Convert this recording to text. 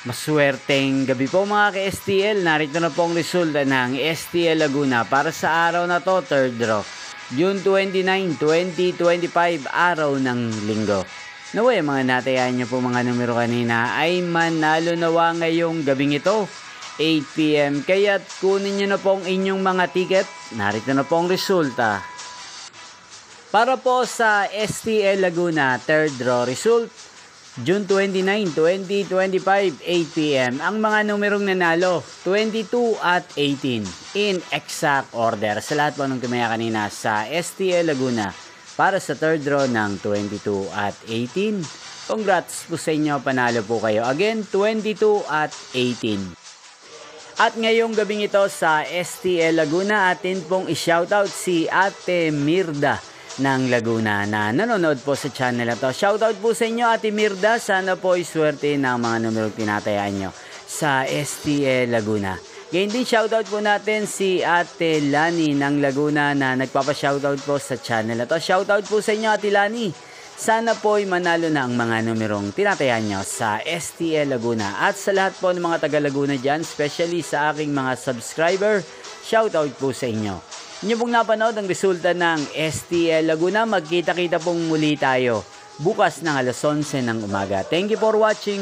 Maswerteng gabi po mga ka-STL. Narito na po ang resulta ng STL Laguna para sa araw na to, third draw. June 29, 2025, araw ng linggo. Naway, mga natayaan nyo po mga numero kanina ay manalo nawa ngayong gabing ito, 8 PM. Kaya't kunin nyo na po ang inyong mga ticket. Narito na po ang resulta. Para po sa STL Laguna, third draw result, June 29, 2025, 8 PM. Ang mga numerong nanalo, 22 at 18. In exact order. Sa lahat po nung tumaya kanina sa STL Laguna para sa third draw ng 22 at 18. Congrats po sa inyo, panalo po kayo. Again, 22 at 18. At ngayong gabing ito sa STL Laguna, atin pong i-shoutout si Ate Mirda ng Laguna na nanonood po sa channel na to. Shoutout po sa inyo, Ate Mirda. Sana po iswerte ng mga numero tinatayaan nyo sa STL Laguna. Ngayon din shoutout po natin si Ate Lani ng Laguna na nagpapa-shoutout po sa channel na to. Shoutout po sa inyo, Ate Lani. Sana po ay manalo na ang mga numerong tinatayaan nyo sa STL Laguna. At sa lahat po ng mga taga Laguna dyan, especially sa aking mga subscriber, shoutout po sa inyo. Inyo pong napanood ang resulta ng STL Laguna. Magkita-kita pong muli tayo bukas ng alas 11 ng umaga. Thank you for watching.